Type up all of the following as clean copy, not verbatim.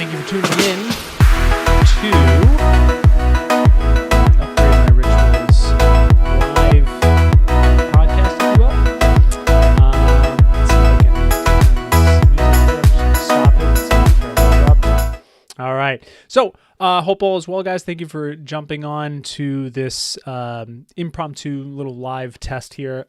Thank you for tuning in to Upgrade My Rituals live podcast, if you will. Let's see if I can stop it. All right. So, hope all is well, guys. Thank you for jumping on to this impromptu little live test here.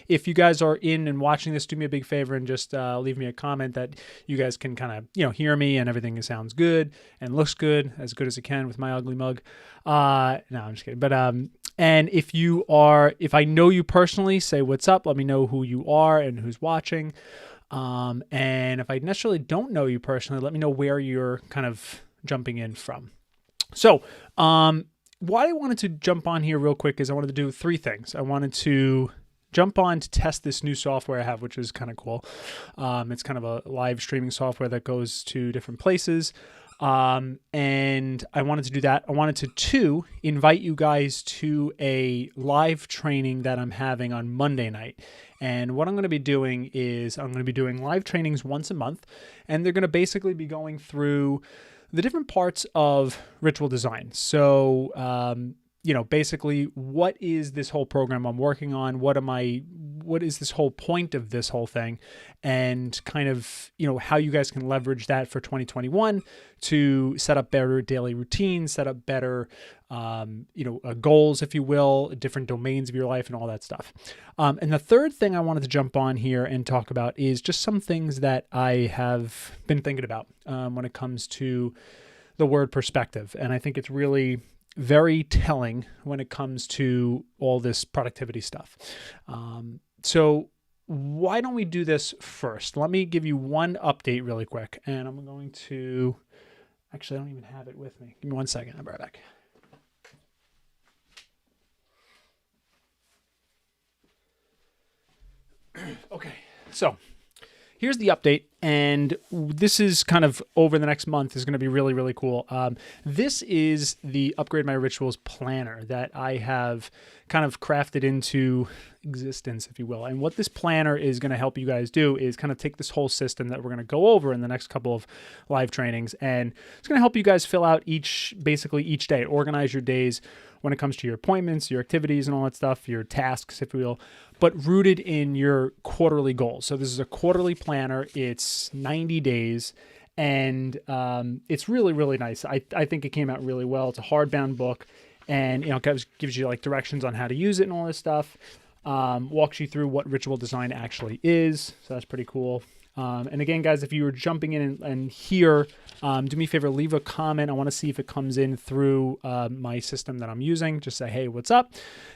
If you guys are in and watching this, do me a big favor and just leave me a comment that you guys can kind of, hear me and everything sounds good and looks good as it can with my ugly mug. No, I'm just kidding. But and if I know you personally, say what's up. Let me know who you are and who's watching. And if I necessarily don't know you personally, let me know where you're kind of jumping in from. So, why I wanted to jump on here real quick is I wanted to do three things. I wanted to jump on to test this new software I have, which is kind of cool. It's kind of a live streaming software that goes to different places. And I wanted to do that. I wanted to invite you guys to a live training that I'm having on Monday night. And what I'm going to be doing is I'm going to be doing live trainings once a month, and they're going to basically be going through the different parts of ritual design. So, basically, what is this whole program I'm working on? What is this whole point of this whole thing? And kind of, how you guys can leverage that for 2021 to set up better daily routines, set up better, goals, if you will, different domains of your life and all that stuff. And the third thing I wanted to jump on here and talk about is just some things that I have been thinking about when it comes to the word perspective. And I think it's really very telling when it comes to all this productivity stuff. So why don't we do this first? Let me give you one update really quick. And I'm going to, actually, I don't even have it with me. Give me 1 second. I'll be right back. Okay, so here's the update, and this is kind of over the next month is going to be really, really cool. This is the Upgrade My Rituals planner that I have kind of crafted into existence, if you will. And what this planner is going to help you guys do is kind of take this whole system that we're going to go over in the next couple of live trainings, and it's going to help you guys fill out each day, organize your days when it comes to your appointments, your activities and all that stuff, your tasks, if you will, but rooted in your quarterly goals. So this is a quarterly planner. It's 90 days, and it's really, really nice. I think it came out really well. It's a hardbound book, and gives you like directions on how to use it and all this stuff. Walks you through what ritual design actually is. So that's pretty cool. And again, guys, if you were jumping in and here, do me a favor, leave a comment. I want to see if it comes in through my system that I'm using. Just say, hey, what's up?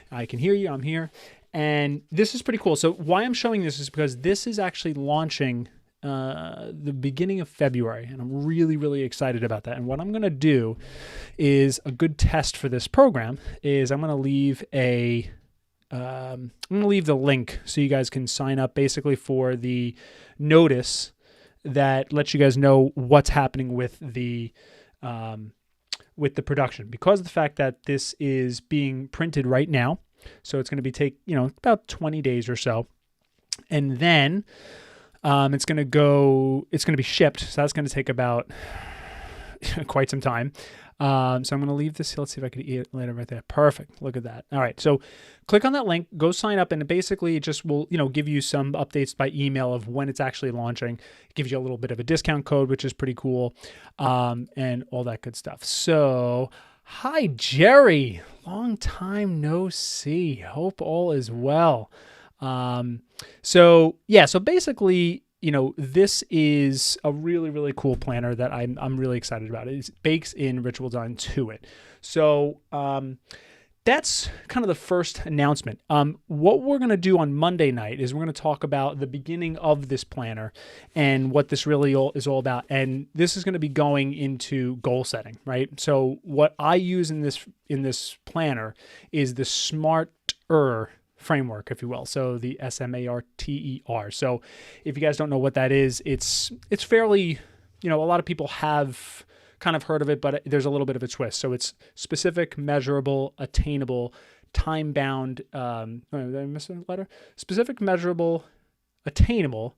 I can hear you. I'm here. And this is pretty cool. So why I'm showing this is because this is actually launching the beginning of February. And I'm really, really excited about that. And what I'm going to do is a good test for this program is I'm going to leave the link so you guys can sign up basically for the notice that lets you guys know what's happening with the production, because of the fact that this is being printed right now. So it's going to be about 20 days or so. And then it's going to be shipped. So that's going to take about quite some time. So I'm going to leave this. Let's see if I can eat it later right there. Perfect. Look at that. All right. So click on that link, go sign up, and it basically just will, give you some updates by email of when it's actually launching. It gives you a little bit of a discount code, which is pretty cool, and all that good stuff. So hi, Jerry. Long time no see. Hope all is well. So basically, this is a really, really cool planner that I'm really excited about. It bakes in ritual design to it. So that's kind of the first announcement. What we're going to do on Monday night is we're going to talk about the beginning of this planner and what this really is all about. And this is going to be going into goal setting, right? So what I use in this planner is the SMARTER framework, if you will. So the SMARTER. So if you guys don't know what that is, it's fairly, a lot of people have kind of heard of it, but there's a little bit of a twist. So it's specific, measurable, attainable, time-bound, did I miss a letter? Specific, measurable, attainable,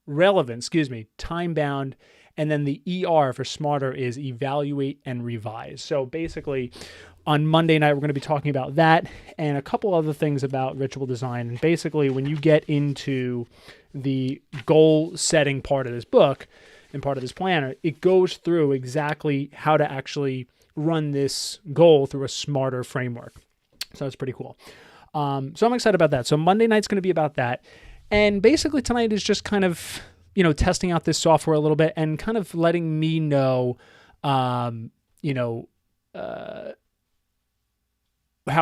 relevant, time-bound, And then the ER for smarter is evaluate and revise. So basically, on Monday night, we're going to be talking about that and a couple other things about ritual design. And basically, when you get into the goal setting part of this book and part of this planner, it goes through exactly how to actually run this goal through a smarter framework. So it's pretty cool. So I'm excited about that. So Monday night's going to be about that. And basically tonight is just kind of, testing out this software a little bit and kind of letting me know, how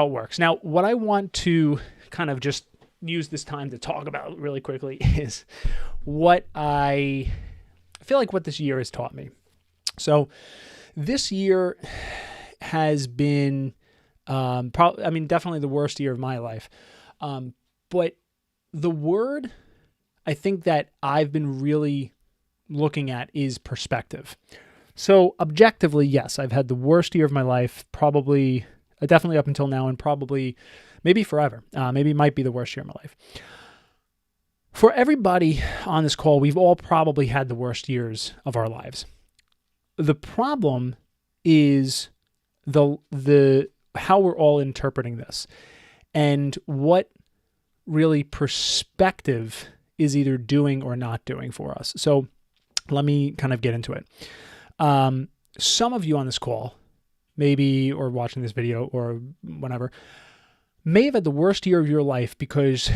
it works. Now, what I want to kind of just use this time to talk about really quickly is what I feel like what this year has taught me. So this year has been definitely the worst year of my life. But the word I think that I've been really looking at is perspective. So objectively, yes, I've had the worst year of my life, probably definitely up until now, and probably maybe forever. Maybe it might be the worst year of my life. For everybody on this call, we've all probably had the worst years of our lives. The problem is the how we're all interpreting this and what really perspective is either doing or not doing for us. So let me kind of get into it. Some of you on this call, maybe, or watching this video or whatever, may have had the worst year of your life because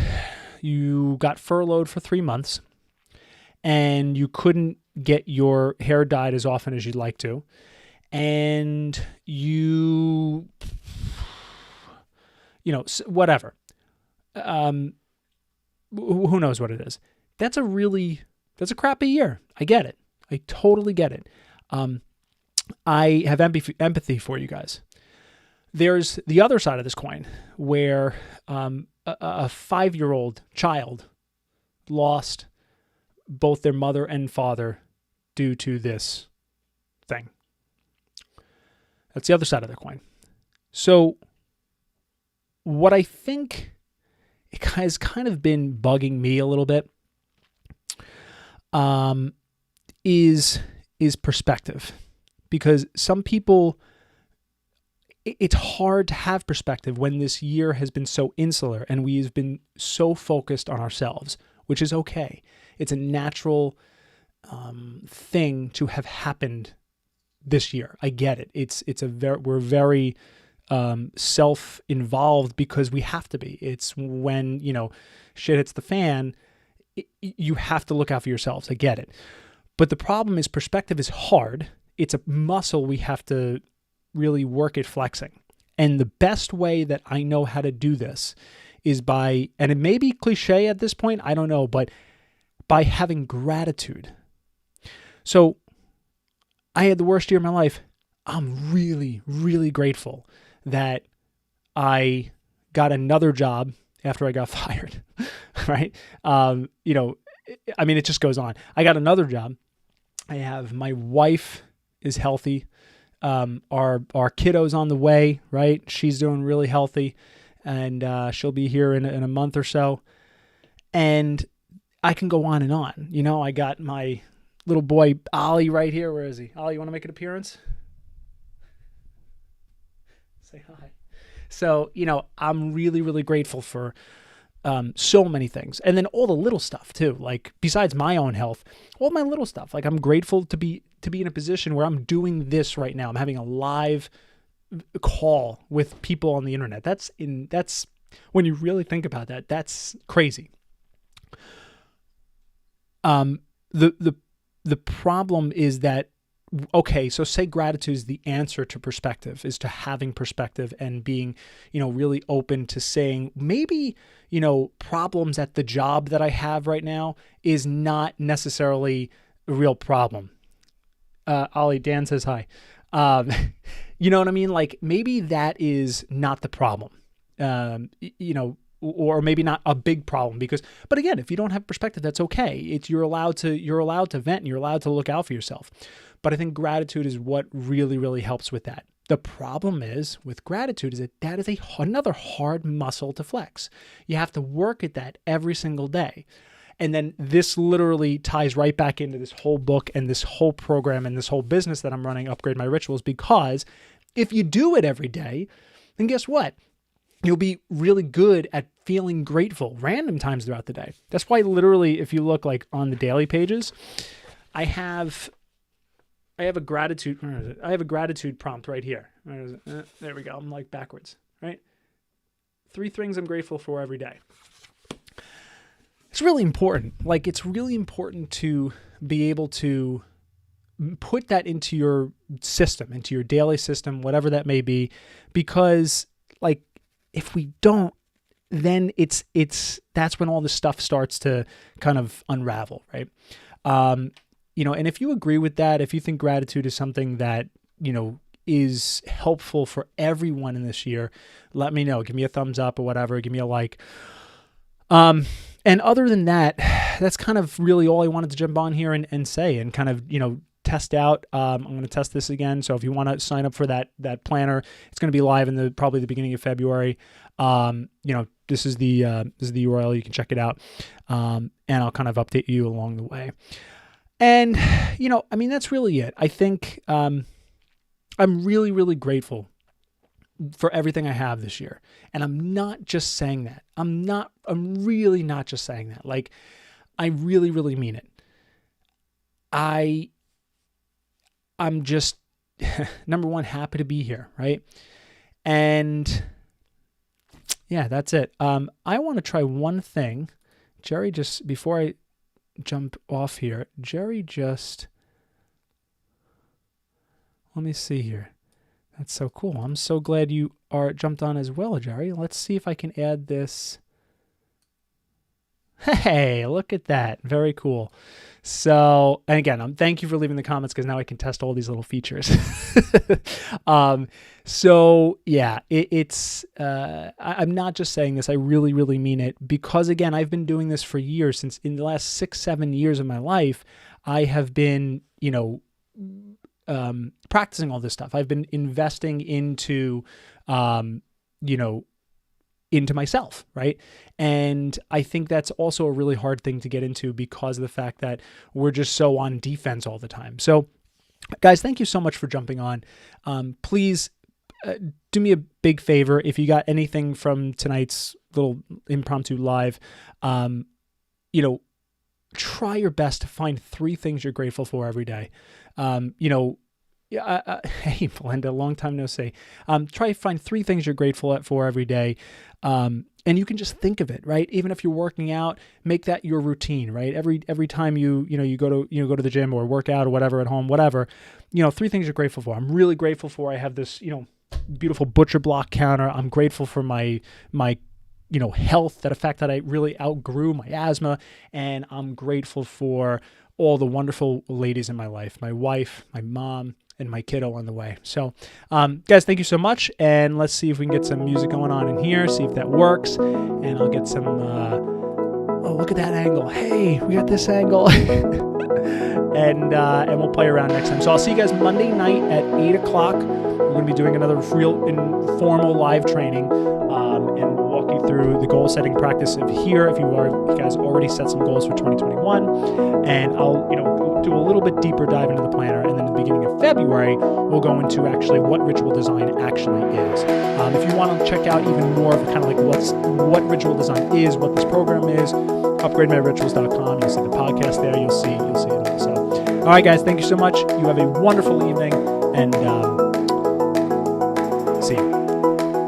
you got furloughed for 3 months and you couldn't get your hair dyed as often as you'd like to. And you whatever. Who knows what it is? That's a crappy year. I get it. I totally get it. I have empathy for you guys. There's the other side of this coin where a 5-year-old child lost both their mother and father due to this thing. That's the other side of the coin. So what I think it has kind of been bugging me a little bit is perspective. Because some people, it's hard to have perspective when this year has been so insular and we've been so focused on ourselves, which is okay. It's a natural thing to have happened this year. I get it. We're very self-involved because we have to be. It's when, shit hits the fan, you have to look out for yourselves. I get it. But the problem is perspective is hard. It's a muscle we have to really work at flexing. And the best way that I know how to do this is by, and it may be cliche at this point, I don't know, but by having gratitude. So I had the worst year of my life. I'm really, really grateful that I got another job after I got fired, right? It just goes on. I got another job. I have my wife is healthy. Our kiddo's on the way, right? She's doing really healthy, and she'll be here in a month or so. And I can go on and on. I got my little boy Ollie right here. Where is he? Ollie, you want to make an appearance? Say hi. So, I'm really, really grateful for so many things. And then all the little stuff too, like besides my own health, all my little stuff. Like I'm grateful to be in a position where I'm doing this right now. I'm having a live call with people on the internet. That's when you really think about that, that's crazy. The problem is that, okay, so say gratitude is the answer to perspective, is to having perspective and being, really open to saying maybe, problems at the job that I have right now is not necessarily a real problem. Ollie, Dan says hi. You know what I mean? Like maybe that is not the problem, or maybe not a big problem but again, if you don't have perspective, that's okay. You're allowed to vent and you're allowed to look out for yourself. But I think gratitude is what really, really helps with that. The problem is with gratitude is that is another hard muscle to flex. You have to work at that every single day. And then this literally ties right back into this whole book and this whole program and this whole business that I'm running, Upgrade My Rituals, because if you do it every day, then guess what? You'll be really good at feeling grateful random times throughout the day. That's why literally, if you look like on the daily pages, I have a gratitude. Where is it? I have a gratitude prompt right here. Where is it? There we go. I'm like backwards, right? 3 things I'm grateful for every day. It's really important. Like, it's really important to be able to put that into your system, into your daily system, whatever that may be, because like if we don't, then that's when all this stuff starts to kind of unravel, right? And if you agree with that, if you think gratitude is something that, is helpful for everyone in this year, let me know. Give me a thumbs up or whatever. Give me a like. And other than that, that's kind of really all I wanted to jump on here and say and kind of, test out. I'm going to test this again. So if you want to sign up for that planner, it's going to be live in probably the beginning of February. This is the URL. You can check it out. And I'll kind of update you along the way. And, that's really it. I think, I'm really, really grateful for everything I have this year. And I'm not just saying that. I'm really not just saying that. Like, I really, really mean it. I'm just, number one, happy to be here, right? And yeah, that's it. I want to try one thing. Jerry just, before I jump off here, let me see here. That's so cool. I'm so glad you jumped on as well, Jerry. Let's see if I can add this. Hey, look at that. Very cool. So, and again, thank you for leaving the comments because now I can test all these little features. So yeah, I'm not just saying this. I really, really mean it because again, I've been doing this for years. Since in the last 6-7 years of my life, I have been, practicing all this stuff. I've been investing into, into myself, right? And I think that's also a really hard thing to get into because of the fact that we're just so on defense all the time. So guys, thank you so much for jumping on. Please do me a big favor. If you got anything from tonight's little impromptu live, try your best to find 3 things you're grateful for every day. Hey, Belinda, long time no see. Try to find 3 things you're grateful for every day. And you can just think of it, right? Even if you're working out, make that your routine, right? Every time you go to the gym or work out or whatever at home, whatever, 3 things you're grateful for. I'm really grateful for, I have this, beautiful butcher block counter. I'm grateful for my health, the fact that I really outgrew my asthma. And I'm grateful for all the wonderful ladies in my life, my wife, my mom, and my kiddo on the way. So, guys, thank you so much. And let's see if we can get some music going on in here, see if that works. And I'll get some, oh, look at that angle. Hey, we got this angle. and we'll play around next time. So I'll see you guys Monday night at 8 o'clock. We're going to be doing another real informal live training. And we'll walk you through the goal setting practice of here. If you guys already set some goals for 2021, and I'll, do a little bit deeper dive into the planner. And then at the beginning of February, we'll go into actually what ritual design actually is. If you want to check out even more of kind of like what ritual design is, what this program is, upgrademyrituals.com. You'll see the podcast there. You'll see it all. So, all right, guys, thank you so much. You have a wonderful evening, and